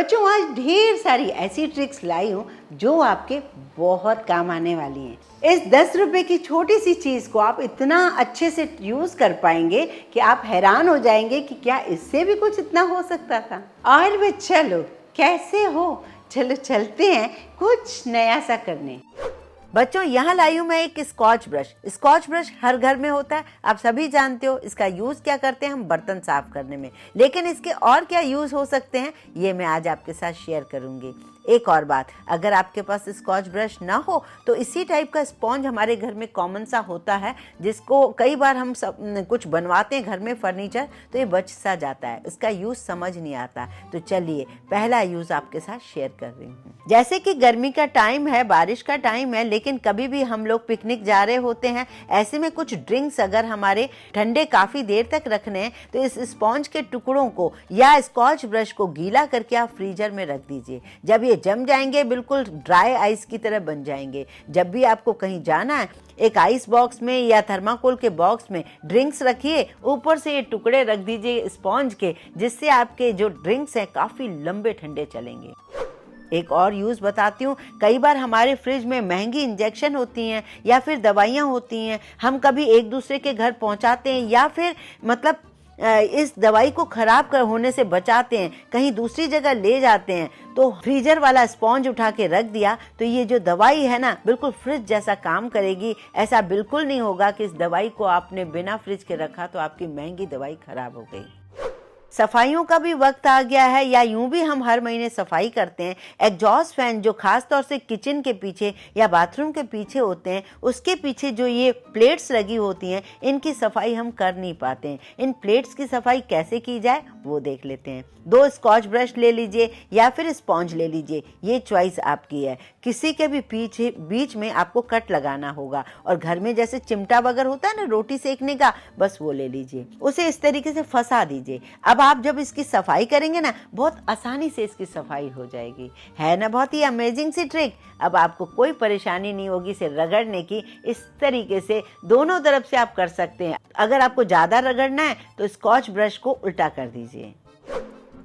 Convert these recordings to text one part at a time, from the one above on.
बच्चों आज ढेर सारी ऐसी ट्रिक्स लाई हूँ जो आपके बहुत काम आने वाली हैं। इस 10 रुपए की छोटी सी चीज़ को आप इतना अच्छे से यूज़ कर पाएंगे कि आप हैरान हो जाएंगे कि क्या इससे भी कुछ इतना हो सकता था। और वे चलो कैसे हो, चलो चलते हैं कुछ नया सा करने। बच्चों यहाँ लाई हूँ मैं एक स्कॉच ब्रश। स्कॉच ब्रश हर घर में होता है, आप सभी जानते हो। इसका यूज़ क्या करते हैं हम बर्तन साफ करने में, लेकिन इसके और क्या यूज़ हो सकते हैं ये मैं आज आपके साथ शेयर करूँगी। एक और बात, अगर आपके पास स्कॉच ब्रश ना हो तो इसी टाइप का स्पॉन्ज हमारे घर में कॉमन सा होता है, जिसको कई बार हम सब कुछ बनवाते हैं घर में फर्नीचर, तो ये बच सा जाता है, उसका यूज़ समझ नहीं आता। तो चलिए पहला यूज़ आपके साथ शेयर कर रही हूँ। जैसे कि गर्मी का टाइम है, बारिश का टाइम है, लेकिन कभी भी हम लोग पिकनिक जा रहे होते हैं, ऐसे में कुछ ड्रिंक्स अगर हमारे ठंडे काफ़ी देर तक रखने हैं तो इस स्पॉन्ज के टुकड़ों को या स्कॉच ब्रश को गीला करके आप फ्रीजर में रख दीजिए। जब ये जम जाएंगे बिल्कुल ड्राई आइस की तरह बन जाएंगे। जब भी आपको कहीं जाना है एक आइस बॉक्स में या थर्माकोल के बॉक्स में ड्रिंक्स रखिए, ऊपर से ये टुकड़े रख दीजिए स्पॉन्ज के, जिससे आपके जो ड्रिंक्स हैं काफ़ी लंबे ठंडे चलेंगे। एक और यूज़ बताती हूँ, कई बार हमारे फ्रिज में महंगी इंजेक्शन होती हैं या फिर दवाइयाँ होती हैं, हम कभी एक दूसरे के घर पहुँचाते हैं या फिर मतलब इस दवाई को खराब होने से बचाते हैं, कहीं दूसरी जगह ले जाते हैं, तो फ्रीजर वाला स्पॉन्ज उठा के रख दिया तो ये जो दवाई है ना बिल्कुल फ्रिज जैसा काम करेगी। ऐसा बिल्कुल नहीं होगा कि इस दवाई को आपने बिना फ्रिज के रखा तो आपकी महंगी दवाई खराब हो गई। सफाइयों का भी वक्त आ गया है, या यूं भी हम हर महीने सफाई करते हैं। एग्जॉस्ट फैन जो खास तौर से किचन के पीछे या बाथरूम के पीछे होते हैं, उसके पीछे जो ये प्लेट्स लगी होती हैं, इनकी सफाई हम कर नहीं पाते हैं। इन प्लेट्स की सफाई कैसे की जाए वो देख लेते हैं। 2 स्कॉच ब्रश ले लीजिए या फिर स्पॉन्ज ले लीजिए, ये चॉइस आपकी है। किसी के भी पीछे बीच में आपको कट लगाना होगा, और घर में जैसे चिमटा वगैरह होता है ना रोटी सेकने का, बस वो ले लीजिए, उसे इस तरीके से फंसा दीजिए। अब आप जब इसकी सफाई करेंगे ना बहुत आसानी से इसकी सफाई हो जाएगी। है ना बहुत ही अमेजिंग सी ट्रिक। अब आपको कोई परेशानी नहीं होगी इसे रगड़ने की। इस तरीके से दोनों तरफ से आप कर सकते हैं। अगर आपको ज़्यादा रगड़ना है तो स्कॉच ब्रश को उल्टा कर दीजिए।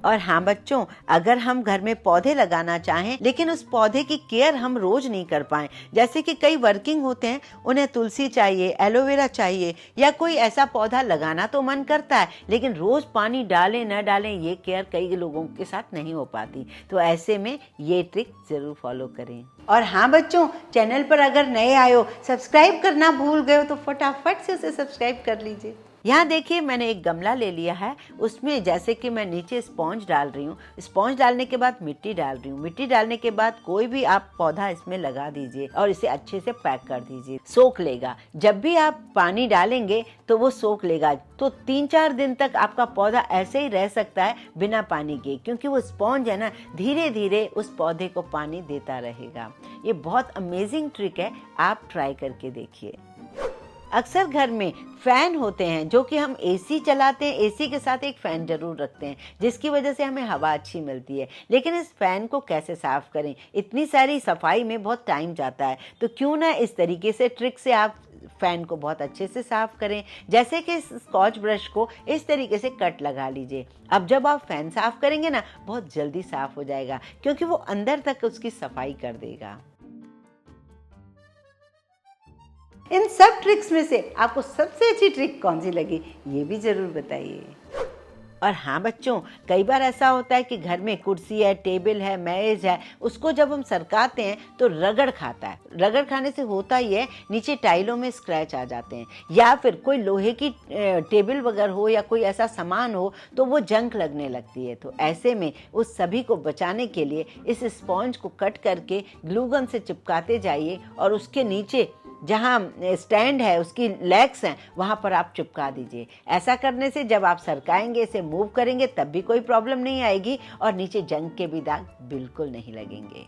और हाँ बच्चों, अगर हम घर में पौधे लगाना चाहें लेकिन उस पौधे की केयर हम रोज नहीं कर पाएं, जैसे कि कई वर्किंग होते हैं, उन्हें तुलसी चाहिए, एलोवेरा चाहिए, या कोई ऐसा पौधा लगाना तो मन करता है लेकिन रोज पानी डालें न डालें ये केयर कई लोगों के साथ नहीं हो पाती, तो ऐसे में ये ट्रिक जरूर फॉलो करें। और हाँ बच्चों, चैनल पर अगर नए आए हो, सब्सक्राइब करना भूल गए हो तो फटाफट से उसे सब्सक्राइब कर लीजिए। यहाँ देखिए मैंने एक गमला ले लिया है, उसमें जैसे कि मैं नीचे स्पॉन्ज डाल रही हूँ, स्पॉन्ज डालने के बाद मिट्टी डाल रही हूँ। मिट्टी डालने के बाद कोई भी आप पौधा इसमें लगा दीजिए और इसे अच्छे से पैक कर दीजिए, सोख लेगा। जब भी आप पानी डालेंगे तो वो सोख लेगा, तो 3-4 दिन तक आपका पौधा ऐसे ही रह सकता है बिना पानी के, क्योंकि वो स्पॉन्ज है ना धीरे धीरे उस पौधे को पानी देता रहेगा। ये बहुत अमेजिंग ट्रिक है, आप ट्राई करके देखिए। अक्सर घर में फ़ैन होते हैं जो कि हम एसी चलाते हैं, एसी के साथ एक फ़ैन जरूर रखते हैं जिसकी वजह से हमें हवा अच्छी मिलती है, लेकिन इस फ़ैन को कैसे साफ़ करें, इतनी सारी सफाई में बहुत टाइम जाता है। तो क्यों ना इस तरीके से ट्रिक से आप फ़ैन को बहुत अच्छे से साफ़ करें। जैसे कि इस स्कॉच ब्रश को इस तरीके से कट लगा लीजिए। अब जब आप फ़ैन साफ़ करेंगे ना बहुत जल्दी साफ़ हो जाएगा, क्योंकि वो अंदर तक उसकी सफाई कर देगा। इन सब ट्रिक्स में से आपको सबसे अच्छी ट्रिक कौन सी लगी ये भी जरूर बताइए। और हाँ बच्चों, कई बार ऐसा होता है कि घर में कुर्सी है, टेबल है, मेज है, उसको जब हम सरकाते हैं तो रगड़ खाता है। रगड़ खाने से होता ही है नीचे टाइलों में स्क्रैच आ जाते हैं, या फिर कोई लोहे की टेबल वगैरह हो या कोई ऐसा सामान हो तो वो जंग लगने लगती है। तो ऐसे में उस सभी को बचाने के लिए इस स्पॉन्ज को कट करके ग्लू गन से चिपकाते जाइए, और उसके नीचे जहाँ स्टैंड है उसकी लेग्स हैं वहाँ पर आप चिपका दीजिए। ऐसा करने से जब आप सरकाएंगे, इसे मूव करेंगे, तब भी कोई प्रॉब्लम नहीं आएगी और नीचे जंग के भी दाग बिल्कुल नहीं लगेंगे।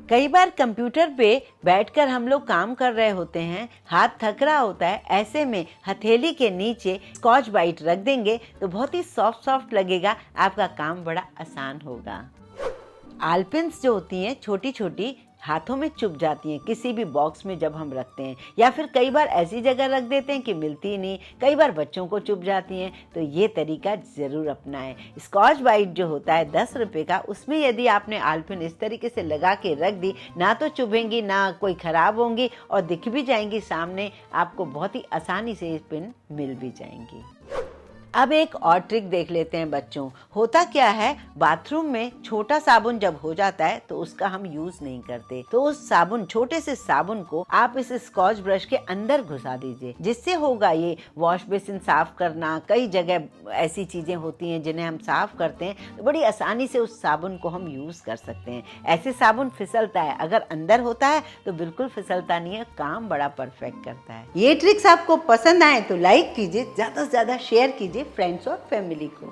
कई बार कंप्यूटर पे बैठकर हम लोग काम कर रहे होते हैं, हाथ थक रहा होता है, ऐसे में हथेली के नीचे स्कॉच ब्राइट रख देंगे तो बहुत ही सॉफ्ट सॉफ्ट लगेगा, आपका काम बड़ा आसान होगा। आलपिन्स जो होती हैं छोटी छोटी, हाथों में चुभ जाती हैं किसी भी बॉक्स में जब हम रखते हैं, या फिर कई बार ऐसी जगह रख देते हैं कि मिलती ही नहीं, कई बार बच्चों को चुभ जाती हैं। तो ये तरीका ज़रूर अपनाएं। स्कॉच ब्राइट जो होता है 10 रुपये का, उसमें यदि आपने आलपिन इस तरीके से लगा के रख दी, ना तो चुभेंगी ना कोई ख़राब होंगी और दिख भी जाएंगी सामने, आपको बहुत ही आसानी से ये पिन मिल भी जाएंगी। अब एक और ट्रिक देख लेते हैं बच्चों। होता क्या है, बाथरूम में छोटा साबुन जब हो जाता है तो उसका हम यूज नहीं करते, तो उस साबुन, छोटे से साबुन को आप इस स्कॉच ब्रश के अंदर घुसा दीजिए, जिससे होगा ये वॉश बेसिन साफ करना, कई जगह ऐसी चीजें होती हैं जिन्हें हम साफ करते हैं, तो बड़ी आसानी से उस साबुन को हम यूज कर सकते हैं। ऐसे साबुन फिसलता है, अगर अंदर होता है तो बिल्कुल फिसलता नहीं है, काम बड़ा परफेक्ट करता है। ये ट्रिक्स आपको पसंद आए तो लाइक कीजिए, ज्यादा से ज्यादा शेयर कीजिए फ्रेंड्स और फैमिली को।